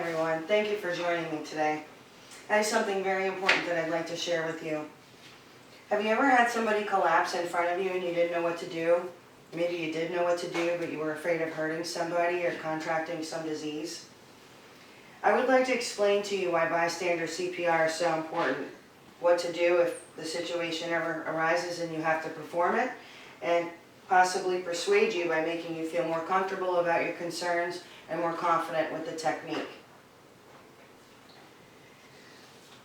everyone. Thank you for joining me today. I have something very important that I'd like to share with you. Have you ever had somebody collapse in front of you and you didn't know what to do? Maybe you did know what to do, but you were afraid of hurting somebody or contracting some disease? I would like to explain to you why bystander CPR is so important, what to do if the situation ever arises and you have to perform it, and possibly persuade you by making you feel more comfortable about your concerns and more confident with the technique.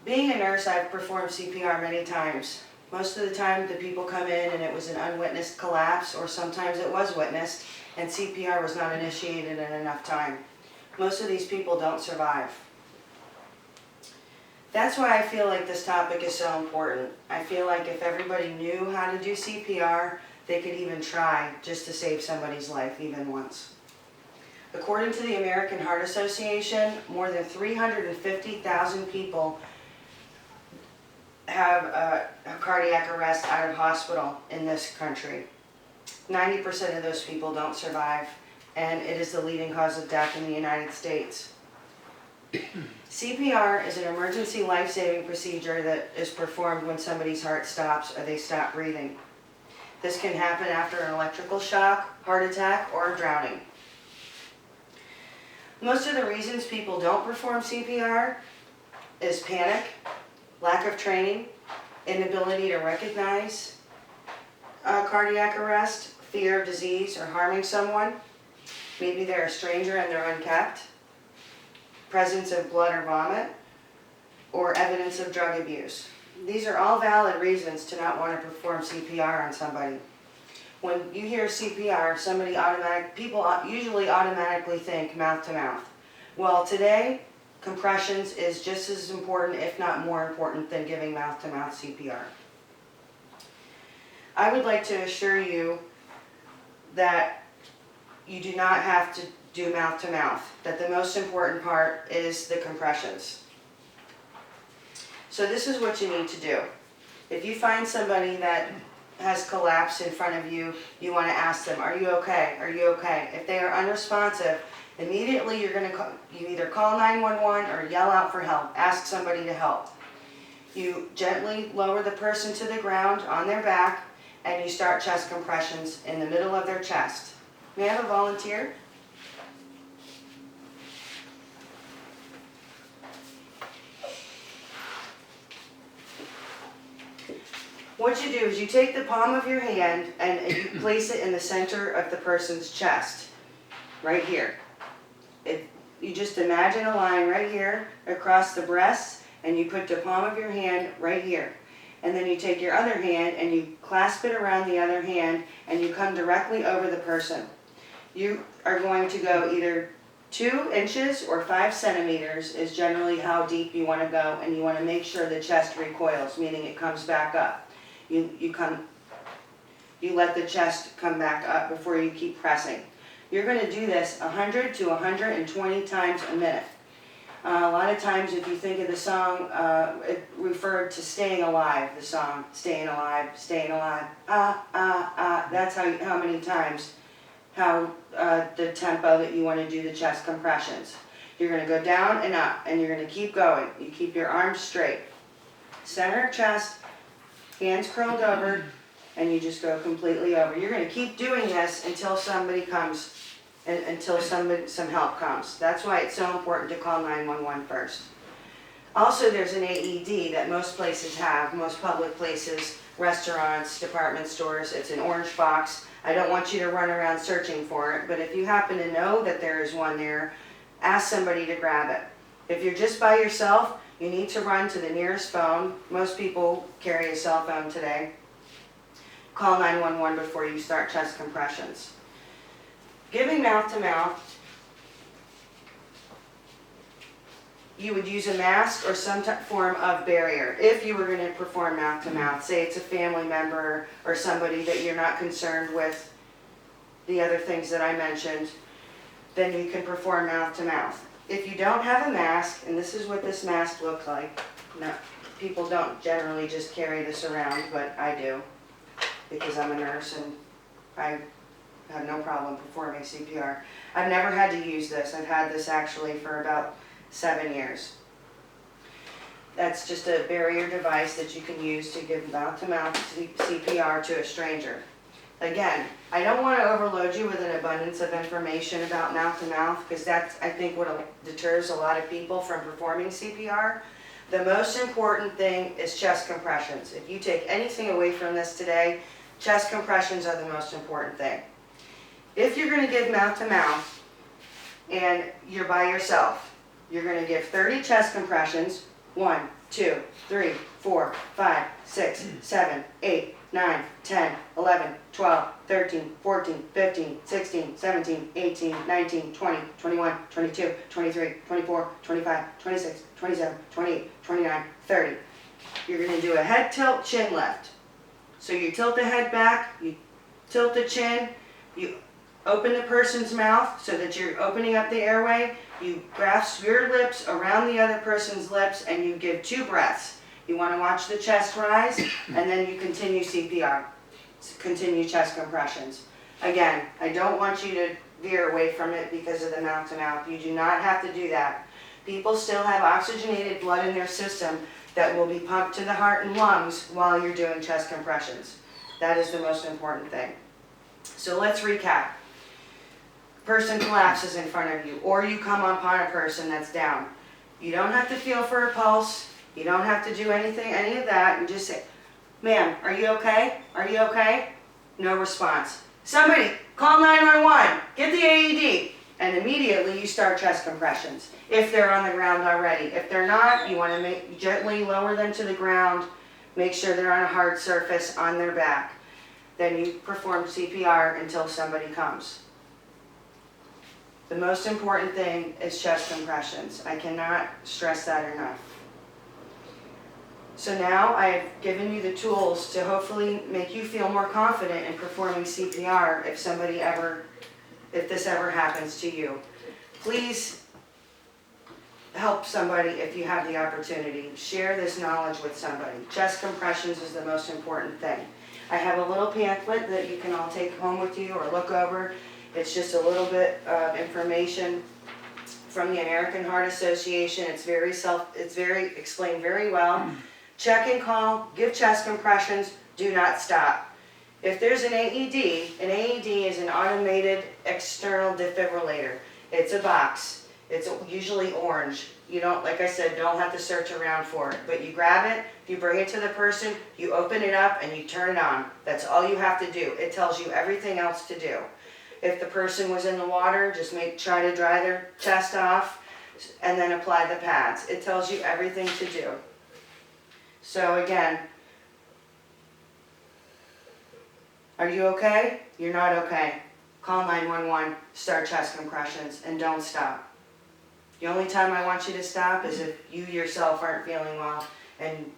Being a nurse, I've performed CPR many times. Most of the time the people come in and it was an unwitnessed collapse, or sometimes it was witnessed and CPR was not initiated in enough time. Most of these people don't survive. That's why I feel like this topic is so important. I feel like if everybody knew how to do CPR, they could even try just to save somebody's life even once. According to the American Heart Association, more than 350,000 people have a cardiac arrest out of hospital in this country. 90% of those people don't survive, and it is the leading cause of death in the United States. CPR is an emergency life-saving procedure that is performed when somebody's heart stops or they stop breathing. This can happen after an electrical shock, heart attack, or drowning. Most of the reasons people don't perform CPR is panic, lack of training, inability to recognize cardiac arrest, fear of disease or harming someone. Maybe they're a stranger and they're unkept, presence of blood or vomit, or evidence of drug abuse. These are all valid reasons to not want to perform CPR on somebody. When you hear CPR, people usually automatically think mouth to mouth. Well, today, compressions is just as important, if not more important, than giving mouth to mouth CPR. I would like to assure you that you do not have to do mouth to mouth, that the most important part is the compressions. So this is what you need to do. If you find somebody that has collapsed in front of you, you want to ask them, are you okay? Are you okay? If they are unresponsive, immediately you either call 911 or yell out for help. Ask somebody to help. You gently lower the person to the ground on their back and you start chest compressions in the middle of their chest. May I have a volunteer? What you do is you take the palm of your hand and you place it in the center of the person's chest, right here. You just imagine a line right here across the breast, and you put the palm of your hand right here. And then you take your other hand and you clasp it around the other hand and you come directly over the person. You are going to go either 2 inches or 5 centimeters is generally how deep you want to go, and you want to make sure the chest recoils, meaning it comes back up. You let the chest come back up before you keep pressing. You're going to do this 100 to 120 times a minute. A lot of times if you think of the song, it referred to Staying Alive, the song, Staying Alive, Staying Alive, ah, ah, ah. That's how many times, the tempo that you want to do the chest compressions. You're going to go down and up, and you're going to keep going. You keep your arms straight. Center of chest, hands curled over, and you just go completely over. You're going to keep doing this until somebody comes, until some help comes. That's why it's so important to call 911 first. Also, there's an AED that most places have, most public places, restaurants, department stores. It's an orange box. I don't want you to run around searching for it, but if you happen to know that there is one there, ask somebody to grab it. If you're just by yourself, you need to run to the nearest phone. Most people carry a cell phone today. Call 911 before you start chest compressions. Giving mouth to mouth, you would use a mask or some form of barrier if you were going to perform mouth to mouth. Say it's a family member or somebody that you're not concerned with the other things that I mentioned, then you can perform mouth to mouth. If you don't have a mask, and this is what this mask looks like. Now, people don't generally just carry this around, but I do, because I'm a nurse and I have no problem performing CPR. I've never had to use this. I've had this actually for about 7 years. That's just a barrier device that you can use to give mouth-to-mouth CPR to a stranger. Again, I don't want to overload you with an abundance of information about mouth-to-mouth, because that's, I think, what deters a lot of people from performing CPR. The most important thing is chest compressions. If you take anything away from this today, chest compressions are the most important thing. If you're going to give mouth-to-mouth and you're by yourself, you're going to give 30 chest compressions. 1, 2, 3, 4, 5, 6, 7, 8, 9, 10, 11, 12, 13, 14, 15, 16, 17, 18, 19, 20, 21, 22, 23, 24, 25, 26, 27, 28, 29, 30. You're going to do a head tilt, chin lift. So you tilt the head back, you tilt the chin, you open the person's mouth so that you're opening up the airway. You grasp your lips around the other person's lips and you give 2 breaths. You want to watch the chest rise and then you continue CPR. Continue chest compressions. Again, I don't want you to veer away from it because of the mouth-to-mouth. You do not have to do that. People still have oxygenated blood in their system that will be pumped to the heart and lungs while you're doing chest compressions. That is the most important thing. So let's recap. Person collapses in front of you, or you come upon a person that's down. You don't have to feel for a pulse. You don't have to do anything, any of that. You just say, "Ma'am, are you okay? Are you okay?" No response. "Somebody, call 911. Get the AED." And immediately you start chest compressions, if they're on the ground already. If they're not, you want to gently lower them to the ground. Make sure they're on a hard surface on their back. Then you perform CPR until somebody comes. The most important thing is chest compressions. I cannot stress that enough. So now I've given you the tools to hopefully make you feel more confident in performing CPR if this ever happens to you. Please help somebody if you have the opportunity. Share this knowledge with somebody. Chest compressions is the most important thing. I have a little pamphlet that you can all take home with you or look over. It's just a little bit of information from the American Heart Association. It's explained very well. Check and call, give chest compressions, do not stop. If there's an AED is an automated external defibrillator. It's a box. It's usually orange. You don't, like I said, don't have to search around for it. But you grab it, you bring it to the person, you open it up, and you turn it on. That's all you have to do. It tells you everything else to do. If the person was in the water, just try to dry their chest off and then apply the pads. It tells you everything to do. So again, are you okay? You're not okay. Call 911, start chest compressions, and don't stop. The only time I want you to stop is if you yourself aren't feeling well and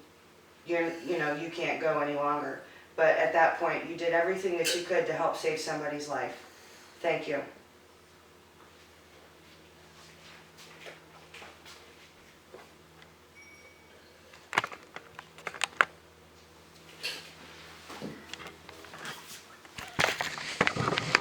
you can't go any longer. But at that point, you did everything that you could to help save somebody's life. Thank you.